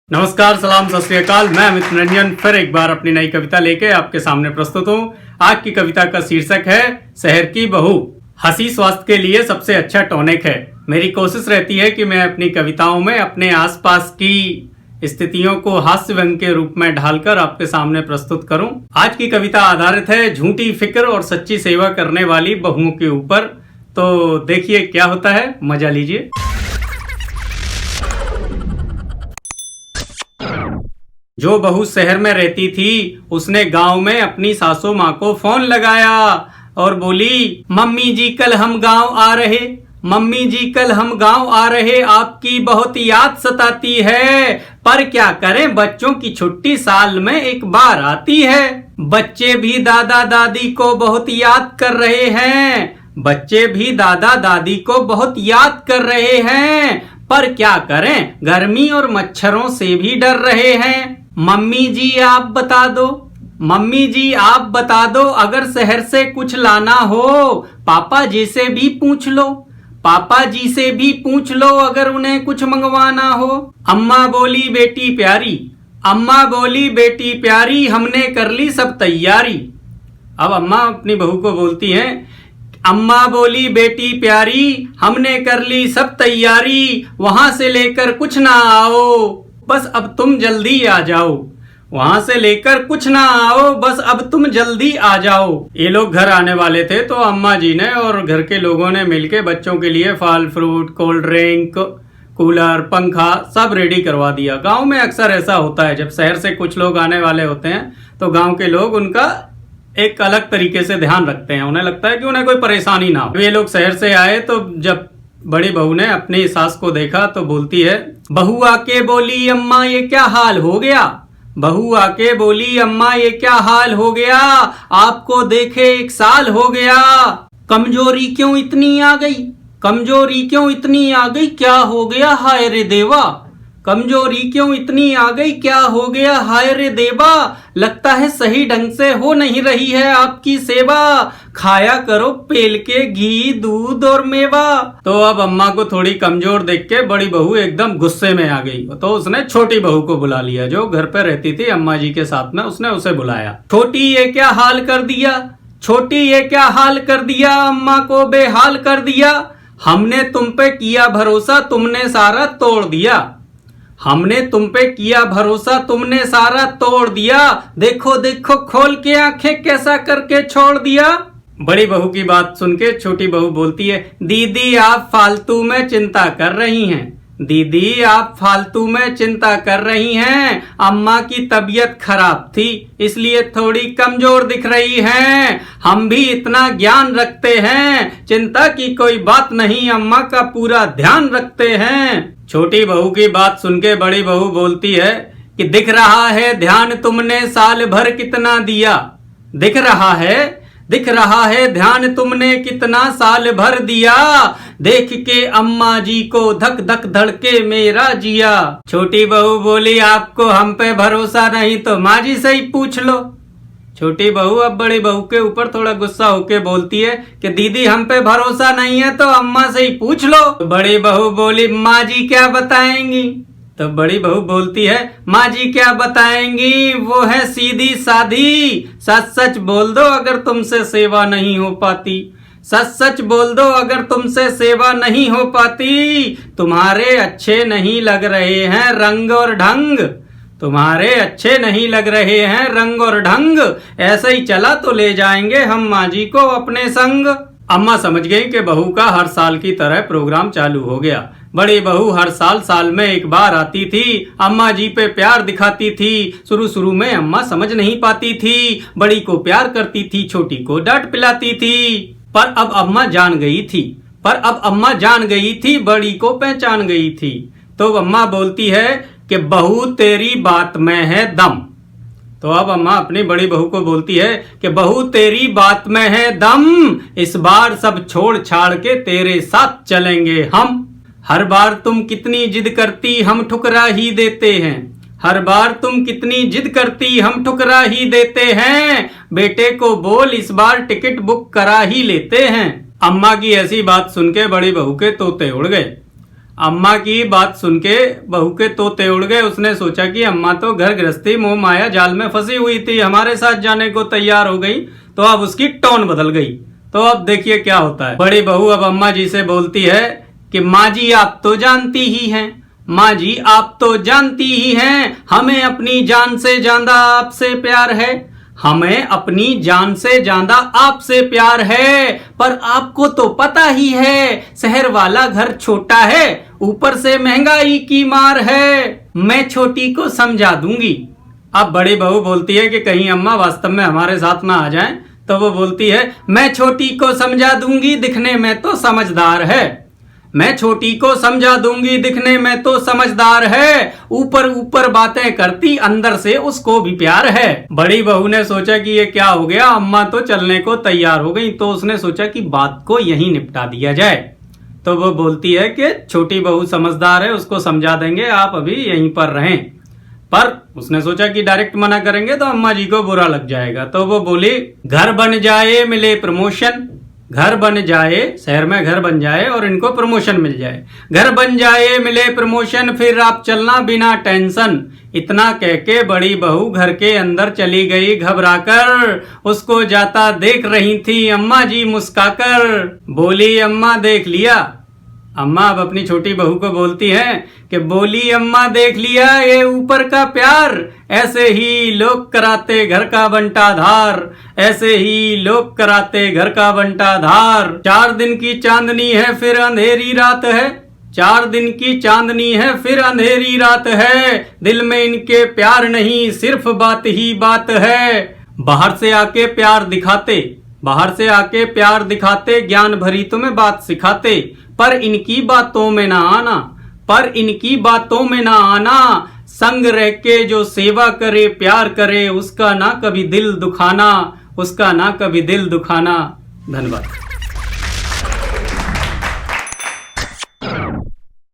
नमस्कार, सलाम, सत श्री अकाल। मैं अमित रंजन फिर एक बार अपनी नई कविता लेके आपके सामने प्रस्तुत हूँ। आज की कविता का शीर्षक है शहर की बहू। हंसी स्वास्थ्य के लिए सबसे अच्छा टॉनिक है। मेरी कोशिश रहती है कि मैं अपनी कविताओं में अपने आसपास की स्थितियों को हास्य व्यंग के रूप में ढालकर आपके सामने प्रस्तुत करूं। आज की कविता आधारित है झूठी फिक्र और सच्ची सेवा करने वाली बहुओं के ऊपर। तो देखिए क्या होता है, मजा लीजिए। जो बहू शहर में रहती थी उसने गांव में अपनी सासू माँ को फोन लगाया और बोली, मम्मी जी कल हम गांव आ रहे, मम्मी जी कल हम गांव आ रहे, आपकी बहुत याद सताती है। पर क्या करें, बच्चों की छुट्टी साल में एक बार आती है। बच्चे भी दादा दादी को बहुत याद कर रहे हैं, बच्चे भी दादा दादी को बहुत याद कर रहे हैं। पर क्या करें, गर्मी और मच्छरों से भी डर रहे हैं। मम्मी जी आप बता दो, मम्मी जी आप बता दो, अगर शहर से कुछ लाना हो पापा जी से भी पूछ लो, पापा जी से भी पूछ लो अगर उन्हें कुछ मंगवाना हो। अम्मा बोली बेटी प्यारी, अम्मा बोली बेटी प्यारी, हमने कर ली सब तैयारी। अब अम्मा अपनी बहू को बोलती हैं, अम्मा बोली बेटी प्यारी, हमने कर ली सब तैयारी, वहां से लेकर कुछ ना आओ, बस अब तुम जल्दी आ जाओ। वहां से लेकर कुछ ना आओ, बस अब तुम जल्दी आ जाओ। ये लोग घर आने वाले थे तो अम्मा जी ने और घर के लोगों ने मिलके बच्चों के लिए फल फ्रूट, कोल्ड ड्रिंक, कूलर, पंखा सब रेडी करवा दिया। गांव में अक्सर ऐसा होता है, जब शहर से कुछ लोग आने वाले होते हैं तो गांव के लोग उनका एक अलग तरीके से ध्यान रखते हैं। उन्हें लगता है कि उन्हें कोई परेशानी ना हो। ये लोग शहर से आए तो जब बड़ी बहू ने अपनी सास को देखा तो बोलती है, बहू आके बोली, अम्मा ये क्या हाल हो गया। बहू आके बोली, अम्मा ये क्या हाल हो गया, आपको देखे 1 साल हो गया। कमजोरी क्यों इतनी आ गई, कमजोरी क्यों इतनी आ गई, क्या हो गया हाय रे देवा। कमजोरी क्यों इतनी आ गई, क्या हो गया हाय रे देवा। लगता है सही ढंग से हो नहीं रही है आपकी सेवा, खाया करो पेल के घी दूध और मेवा। तो अब अम्मा को थोड़ी कमजोर देख के बड़ी बहू एकदम गुस्से में आ गई। तो उसने छोटी बहू को बुला लिया जो घर पे रहती थी अम्मा जी के साथ में। उसने उसे बुलाया, छोटी ये क्या हाल कर दिया, छोटी ये क्या हाल कर दिया, अम्मा को बेहाल कर दिया। हमने तुम पे किया भरोसा, तुमने सारा तोड़ दिया। हमने तुम पे किया भरोसा, तुमने सारा तोड़ दिया। देखो देखो खोल के आंखें कैसा करके छोड़ दिया। बड़ी बहू की बात सुन के छोटी बहू बोलती है, दीदी आप फालतू में चिंता कर रही हैं, दीदी आप फालतू में चिंता कर रही हैं। अम्मा की तबीयत खराब थी इसलिए थोड़ी कमजोर दिख रही हैं। हम भी इतना ज्ञान रखते हैं, चिंता की कोई बात नहीं, अम्मा का पूरा ध्यान रखते हैं। छोटी बहू की बात सुन के बड़ी बहू बोलती है कि दिख रहा है ध्यान तुमने साल भर कितना दिया, दिख रहा है, दिख रहा है ध्यान तुमने कितना साल भर दिया। देख के अम्मा जी को धक धक धड़के मेरा जिया। छोटी बहू बोली, आपको हम पे भरोसा नहीं तो माँ जी से ही पूछ लो। छोटी बहू अब बड़ी बहू के ऊपर थोड़ा गुस्सा होके बोलती है कि दीदी हम पे भरोसा नहीं है तो अम्मा से ही पूछ लो। तो बड़ी बहू बोली, माँ जी क्या बताएंगी। तो बड़ी बहू बोलती है, माँ जी क्या बताएंगी, वो है सीधी साधी। सच सच बोल दो अगर तुमसे सेवा नहीं हो पाती, सच सच बोल दो अगर तुमसे सेवा नहीं हो पाती। तुम्हारे अच्छे नहीं लग रहे हैं रंग और ढंग, तुम्हारे अच्छे नहीं लग रहे हैं रंग और ढंग। ऐसे ही चला तो ले जाएंगे हम माँ जी को अपने संग। अम्मा समझ गई कि बहू का हर साल की तरह प्रोग्राम चालू हो गया। बड़ी बहू हर साल में एक बार आती थी, अम्मा जी पे प्यार दिखाती थी। शुरू में अम्मा समझ नहीं पाती थी, बड़ी को प्यार करती थी, छोटी को डांट पिलाती थी। पर अब अम्मा जान गई थी, पर अब अम्मा जान गई थी, बड़ी को पहचान गई थी। तो अम्मा बोलती है कि बहू तेरी बात में है दम। तो अब अम्मा अपनी बड़ी बहू को बोलती है कि बहू तेरी बात में है दम, इस बार सब छोड़ छाड़ के तेरे साथ चलेंगे हम। हर बार तुम कितनी जिद करती हम ठुकरा ही देते हैं, हर बार तुम कितनी जिद करती हम ठुकरा ही देते हैं। बेटे को बोल इस बार टिकट बुक करा ही लेते हैं। अम्मा की ऐसी बात सुन के बड़ी बहू के तोते उड़ गए। अम्मा की बात सुन के बहू के तोते उड़ गए। उसने सोचा कि अम्मा तो घर गृहस्थी मोह माया जाल में फंसी हुई थी, हमारे साथ जाने को तैयार हो गई, तो अब उसकी टोन बदल गई। तो अब देखिए क्या होता है। बड़ी बहू अब अम्मा जी से बोलती है कि माँ जी आप तो जानती ही हैं, माँ जी आप तो जानती ही हैं, हमें अपनी जान से ज्यादा आपसे प्यार है, हमें अपनी जान से ज्यादा आपसे प्यार है। पर आपको तो पता ही है शहर वाला घर छोटा है, ऊपर से महंगाई की मार है, मैं छोटी को समझा दूंगी। अब बड़ी बहू बोलती है कि कहीं अम्मा वास्तव में हमारे साथ में आ जाएं, तो वो बोलती है मैं छोटी को समझा दूंगी, दिखने में तो समझदार है, मैं छोटी को समझा दूंगी, दिखने में तो समझदार है, ऊपर ऊपर बातें करती अंदर से उसको भी प्यार है। बड़ी बहू ने सोचा कि ये क्या हो गया, अम्मा तो चलने को तैयार हो गई, तो उसने सोचा कि बात को यहीं निपटा दिया जाए। तो वो बोलती है कि छोटी बहू समझदार है, उसको समझा देंगे, आप अभी यहीं पर रहें। पर उसने सोचा कि डायरेक्ट मना करेंगे तो अम्मा जी को बुरा लग जाएगा, तो वो बोली घर बन जाए मिले प्रमोशन, घर बन जाए, शहर में घर बन जाए और इनको प्रमोशन मिल जाए, घर बन जाए मिले प्रमोशन, फिर आप चलना बिना टेंशन। इतना कह के बड़ी बहू घर के अंदर चली गई घबराकर। उसको जाता देख रही थी अम्मा जी मुस्काकर। बोली अम्मा देख लिया। अम्मा अब अपनी छोटी बहू को बोलती है कि बोली अम्मा देख लिया ये ऊपर का प्यार, ऐसे ही लोग कराते घर का बंटा धार, ऐसे ही लोग कराते घर का बंटा धार। 4 दिन की चांदनी है फिर अंधेरी रात है, 4 दिन की चांदनी है फिर अंधेरी रात है, दिल में इनके प्यार नहीं सिर्फ बात ही बात है। बाहर से आके प्यार दिखाते, बाहर से आके प्यार दिखाते, ज्ञान भरी तुम्हें बात सिखाते, पर इनकी बातों में ना आना, पर इनकी बातों में ना आना। संग रह के जो सेवा करे प्यार करे, उसका ना कभी दिल दुखाना, उसका ना कभी दिल दुखाना। धन्यवाद।